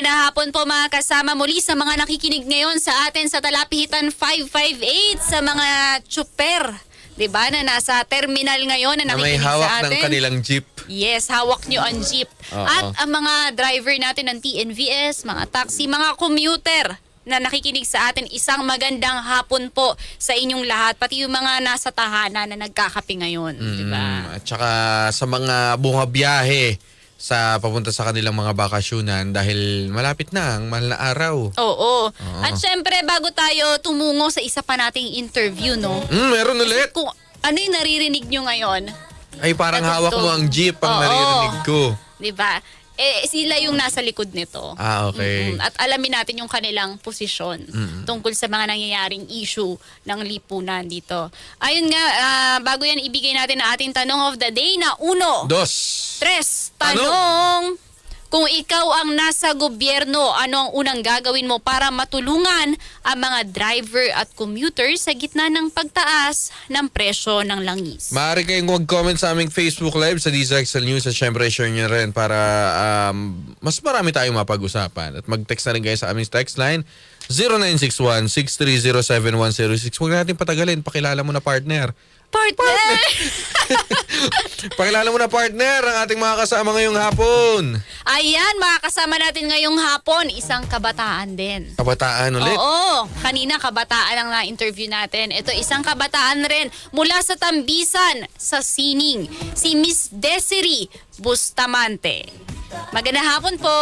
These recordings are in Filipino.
Hapon po mga kasama muli sa mga nakikinig ngayon sa atin sa Talapihitan 558 sa mga tsuper, 'di ba, na nasa terminal ngayon na Na may nakikinig sa hawak atin. ng kanilang jeep. Yes, hawak nyo ang jeep. Oo. At ang mga driver natin ng TNVS, mga taxi, mga commuter na nakikinig sa atin, isang magandang hapon po sa inyong lahat. Pati yung mga nasa tahanan na nagkakape ngayon, 'di ba? At saka sa mga bumabiyahe sa papunta sa kanilang mga bakasyunan dahil malapit na ang mahal na araw. Oo. At syempre, bago tayo tumungo sa isa pa nating interview, no? Meron ulit. Kung ano yung naririnig nyo ngayon, Ay parang Ito, hawak ito. mo ang jeep ang Oo. naririnig ko. di ba? Sila yung nasa likod nito. Ah, okay. At alamin natin yung kanilang posisyon tungkol sa mga nangyayaring issue ng lipunan dito. Ayun nga, bago yan ibigay natin ang ating tanong of the day na uno. Dos. Tres, tanong. Kung ikaw ang nasa gobyerno, ano ang unang gagawin mo para matulungan ang mga driver at commuter sa gitna ng pagtaas ng presyo ng langis? Maaari kayong mag-comment sa aming Facebook Live sa DZXL News at syempre share nyo rin para mas marami tayong mapag-usapan. At mag-text na rin kayo sa aming text line 0961-630-7106. Huwag natin patagalin. Pakilala mo na partner. Partner! Pakilala mo na partner ang ating mga kasama ngayong hapon. Ayan, mga kasama natin ngayong hapon, isang kabataan din. Kabataan ulit. Oo, kanina kabataan ang na-interview natin. Ito, isang kabataan rin mula sa Tambisan, sa Sining, si Miss Desiree Bustamante. Magandang hapon po.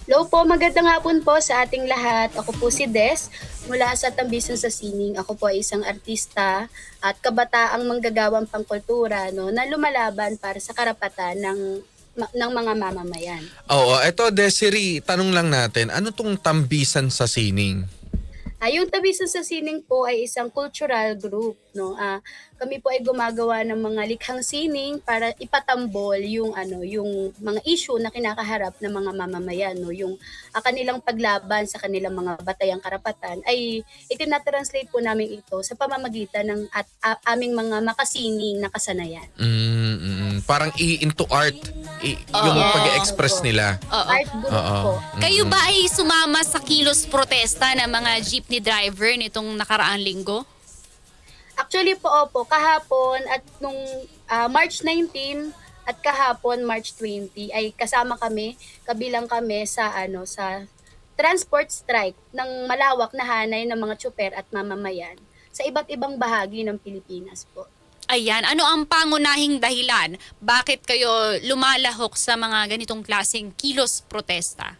Hello po, magandang hapon po sa ating lahat. Ako po si Des, mula sa Tambisan sa Sining. Ako po ay isang artista at kabataang manggagawang pangkultura, no, na lumalaban para sa karapatan ng mga mamamayan. Oo, eto Desiree, tanong lang natin, ano tong Tambisan sa Sining? Yung Tambisan sa Sining po ay isang cultural group, no. Kami po ay gumagawa ng mga likhang sining para ipatambol yung mga issue na kinakaharap ng mga mamamayan, no. Yung kanilang paglaban sa kanilang mga batayang karapatan ay itinatranslate po namin ito sa pamamagitan ng aming mga makasining na kasanayan. Parang into art, yung Oo. pag-express nila. Oo. Art group Oo. po. Kayo ba ay sumama sa kilos protesta ng mga jeepney driver nitong nakaraang linggo? Actually po, opo, kahapon at nung March 19 at kahapon March 20 ay kasama kami, kabilang kami sa sa transport strike ng malawak na hanay ng mga tsuper at mamamayan sa iba't ibang bahagi ng Pilipinas po. Ayan, ano ang pangunahing dahilan? Bakit kayo lumalahok sa mga ganitong klaseng kilos protesta?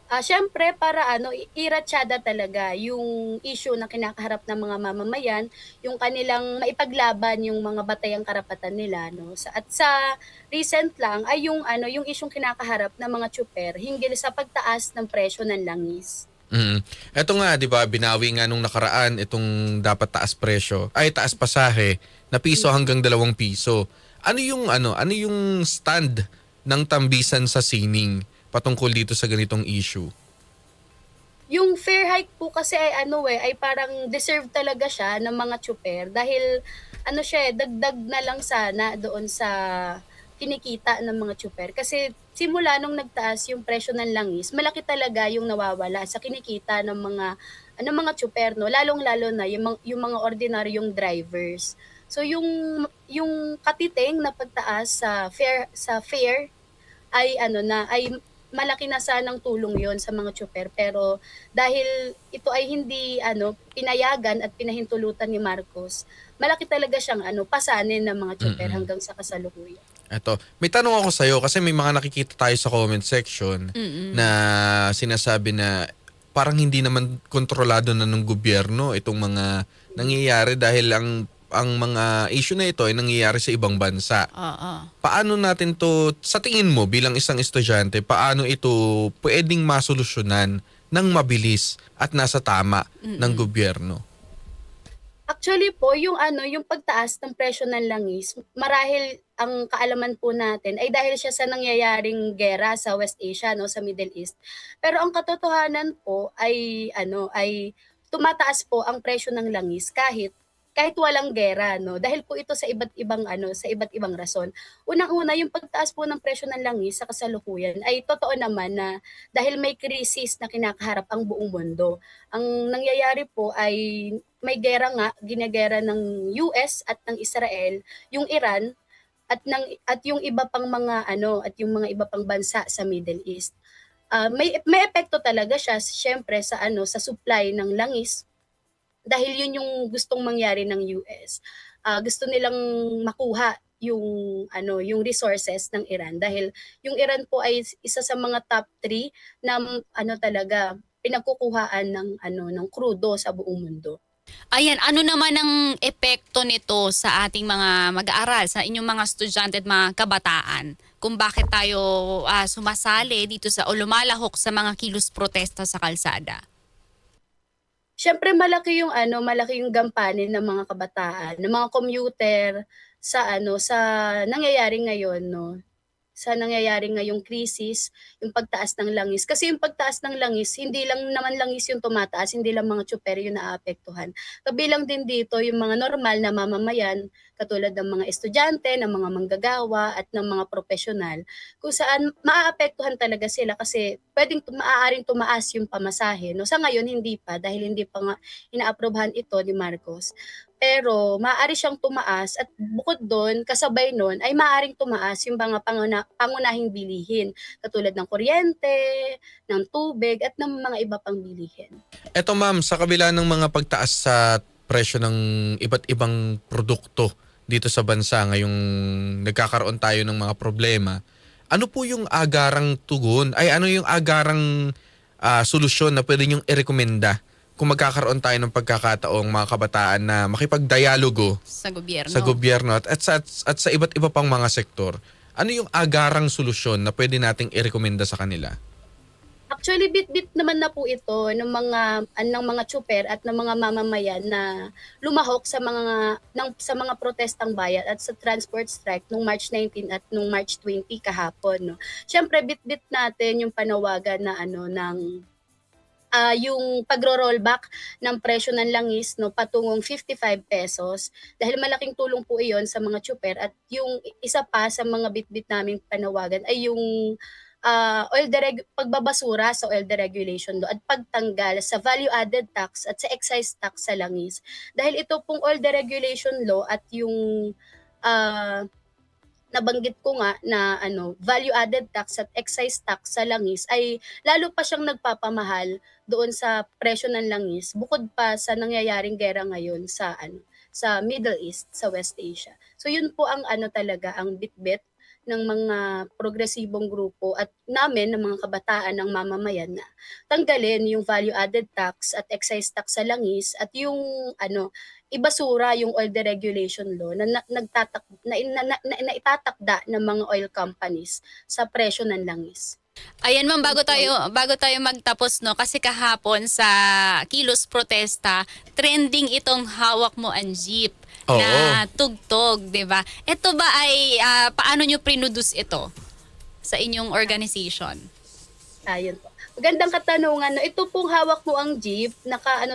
Siyempre para iratsyada talaga yung issue na kinakaharap ng mga mamamayan, yung kanilang maipaglaban yung mga batayang karapatan nila, no. At sa recent lang ay yung isyung kinakaharap ng mga tsuper hinggil sa pagtaas ng presyo ng langis. Eto nga, 'di ba, binawi nga nung nakaraan itong dapat taas presyo, ay taas pasahe na piso hanggang 2 piso. Ano yung stand ng Tambisan sa Sining patungkol dito sa ganitong issue? Yung fare hike po kasi ay parang deserve talaga siya ng mga tsuper dahil siya dagdag na lang sana doon sa kinikita ng mga tsuper. Kasi simula nung nagtaas yung presyo ng langis, malaki talaga yung nawawala sa kinikita ng mga tsuper, no, lalong-lalo na yung mga ordinaryong drivers. So yung katiting na pagtaas sa fare ay ay malaki na sanang tulong yon sa mga tsuper, pero dahil ito ay hindi pinayagan at pinahintulutan ni Marcos, malaki talaga siyang pasanin ng mga tsuper hanggang sa kasalukuyan. Eto, may tanong ako sa'yo kasi may mga nakikita tayo sa comment section na sinasabi na parang hindi naman kontrolado na ng gobyerno itong mga nangyayari dahil ang mga issue na ito ay nangyayari sa ibang bansa. Oo. Paano natin to, sa tingin mo bilang isang estudyante, paano ito pwedeng masolusyonan ng mabilis at nasa tama ng gobyerno? Actually po, yung pagtaas ng presyo ng langis, marahil ang kaalaman po natin ay dahil siya sa nangyayaring gera sa West Asia, no, sa Middle East. Pero ang katotohanan po ay ay tumataas po ang presyo ng langis kahit kahit walang gera, no? Dahil po ito sa iba't ibang sa iba't ibang rason. Unang-una, yung pagtaas po ng presyo ng langis sa kasalukuyan ay totoo naman na dahil may krisis na kinakaharap ang buong mundo. Ang nangyayari po ay may gera nga, ginagera ng US at ng Israel, yung Iran at yung iba pang mga at yung mga iba pang bansa sa Middle East. May epekto talaga siya siyempre sa sa supply ng langis dahil yun yung gustong mangyari ng US. Gusto nilang makuha yung resources ng Iran dahil yung Iran po ay isa sa mga top 3 na talaga pinagkukuhaan ng krudo sa buong mundo. Ayan, ano naman ang epekto nito sa ating mga mag-aaral, sa inyong mga estudyante at mga kabataan? Kung bakit tayo sumasali dito o lumalahok sa mga kilos protesta sa kalsada? Siyempre malaki yung gampanin ng mga kabataan, ng mga commuter sa nangyayari ngayon, 'no? Sa nangyayari ngayong krisis, yung pagtaas ng langis. Kasi yung pagtaas ng langis, hindi lang naman langis yung tumataas, hindi lang mga tsuper yung naaapektuhan. Kabilang din dito yung mga normal na mamamayan, katulad ng mga estudyante, ng mga manggagawa, at ng mga profesional, kung saan maaapektuhan talaga sila kasi maaaring tumaas yung pamasahe. No? Sa ngayon, hindi pa, dahil hindi pa nga inaaprobahan ito ni Marcos. Pero maaari siyang tumaas at bukod doon, kasabay nun, ay maaaring tumaas yung mga pangunahing bilihin katulad ng kuryente, ng tubig at ng mga iba pang bilihin. Eto ma'am, sa kabila ng mga pagtaas sa presyo ng iba't ibang produkto dito sa bansa ngayong nagkakaroon tayo ng mga problema, ano po yung agarang tugon, ano yung agarang solusyon na pwede niyong irekomenda kung magkakaroon tayo ng pagkakataong mga kabataan na makipagdialogo Sa gobyerno. sa gobyerno at sa iba't iba pang mga sektor? Ano yung agarang solusyon na pwede nating irekomenda sa kanila? Actually, bit-bit naman na po ito ng mga tsuper at ng mga mamamayan na lumahok sa mga protestang bayan at sa transport strike nung March 19 at nung March 20 kahapon, no. Siyempre bit-bit natin yung panawagan na yung pagro-rollback ng presyo ng langis, no, patungong 55 pesos dahil malaking tulong po iyon sa mga tsuper. At yung isa pa sa mga bit-bit naming panawagan ay yung pagbabasura sa oil deregulation at pagtanggal sa value added tax at sa excise tax sa langis. Dahil ito pong oil deregulation law at yung nabanggit ko nga na value added tax at excise tax sa langis ay lalo pa siyang nagpapamahal doon sa presyo ng langis bukod pa sa nangyayaring gera ngayon sa Middle East, sa West Asia. So yun po ang talaga ang bitbit ng mga progresibong grupo at namin ng mga kabataan ng mamamayan na tanggalin yung value added tax at excise tax sa langis at yung ibasura yung oil deregulation law na itatakda ng mga oil companies sa presyo ng langis. Ayan ma'am, bago tayo magtapos, no, kasi kahapon sa kilos protesta, trending itong hawak mo ang jeep na tugtog, 'di ba? Ito ba ay paano nyo produce ito sa inyong organization? Ayun po. Magandang katanungan. No, ito pong hawak mo ang jeep,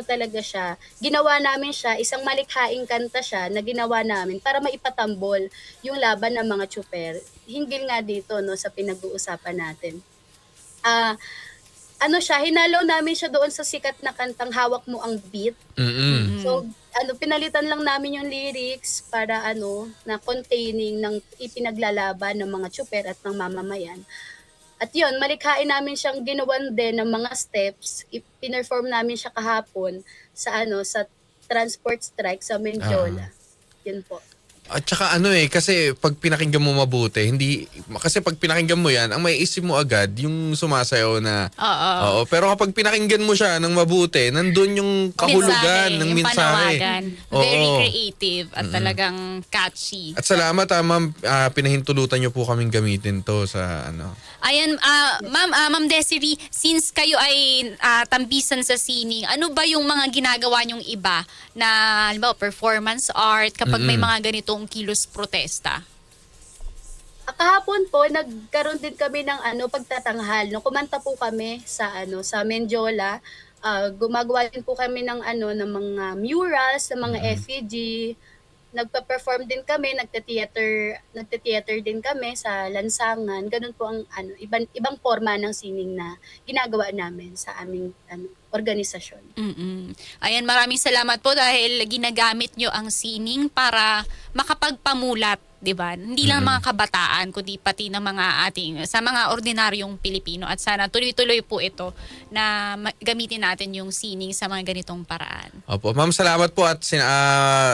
talaga siya. Ginawa namin siya, isang malikhaing kanta siya na ginawa namin para maipatambol yung laban ng mga tsuper. Hinggil nga dito, no, sa pinag-uusapan natin. Hinalo namin siya doon sa sikat na kantang Hawak Mo Ang Beat. Mm-mm. So, pinalitan lang namin yung lyrics para na containing ng ipinaglalaban ng mga tsuper at ng mamamayan. At yun, malikhain namin siyang ginawan din ng mga steps. Pinerform namin siya kahapon sa transport strike sa Mendiola. Yun po. At saka kasi pag pinakinggan mo mabuti, kasi pag pinakinggan mo yan, ang maiisip mo agad yung sumasayaw na, oo. Pero kapag pinakinggan mo siya ng mabuti, nandun yung kahulugan ng yung mensahe. panawagan. Very creative at talagang catchy. At salamat ma'am, pinahintulutan niyo po kaming gamitin to sa Ayan, Ma'am Desiree, since kayo ay tambisan sa sining, ano ba yung mga ginagawa nyong iba na halimbawa performance art kapag may mga ganitong kilos protesta? Kahapon po nagkaroon din kami ng pagtatanghal. No, kumanta po kami sa Mendiola. Gumagawa din po kami ng ng mga murals, ng mga effigy. Nagpa-perform din kami, nagte-theater din kami sa lansangan. Ganun po ang ibang forma ng sining na ginagawa namin sa aming organisasyon. Mm-mm. Ayan, maraming salamat po dahil ginagamit nyo ang sining para makapagpamulat, 'di ba? Hindi lang mga kabataan kundi pati ng mga sa mga ordinaryong Pilipino, at sana tuloy-tuloy po ito na gamitin natin yung sining sa mga ganitong paraan. Opo, ma'am, salamat po at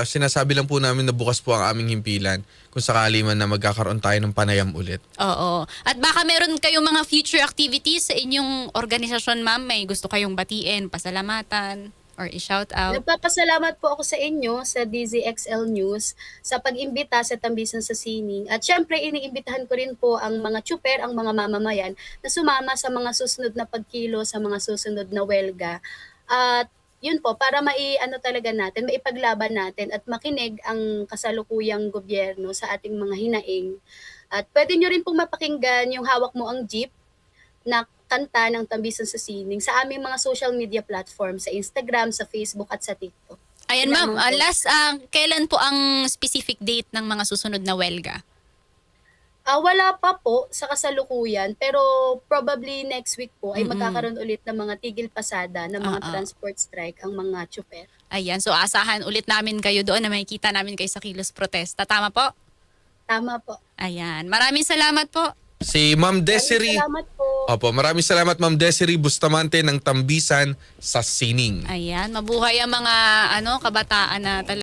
sinasabi lang po namin na bukas po ang aming himpilan kung sakali man na magkakaroon tayo ng panayam ulit. Oo. At baka meron kayong mga future activities sa inyong organisasyon, ma'am. May gusto kayong batiin, pasalamatan, or i-shout out. Nagpapasalamat po ako sa inyo, sa DZXL News, sa pag-imbita sa Tambisan sa Sining. At syempre, iniimbitahan ko rin po ang mga tsuper, ang mga mamamayan, na sumama sa mga susunod na pagkilo, sa mga susunod na welga. At yun po, para talaga natin, maipaglaban natin at makinig ang kasalukuyang gobyerno sa ating mga hinaing. At pwede nyo rin pong mapakinggan yung Hawak Mo ang Jeep na kanta ng Tambisan sa Sining sa aming mga social media platform, sa Instagram, sa Facebook at sa TikTok. Ayan, ma'am. Kailangan po. Last, kailan po ang specific date ng mga susunod na welga? Wala pa po sa kasalukuyan, pero probably next week po ay magkakaroon ulit ng mga tigil pasada ng mga transport strike ang mga tsuper. Ayan, so asahan ulit namin kayo doon na makikita namin kayo sa Kilos Protesta. Tama po? Tama po. Ayan. Maraming salamat po. Si Ma'am Desiree. Salamat po. Opo, maraming salamat Ma'am Desiree Bustamante ng Tambisan sa Sining. Ayan, mabuhay ang mga kabataan na talaga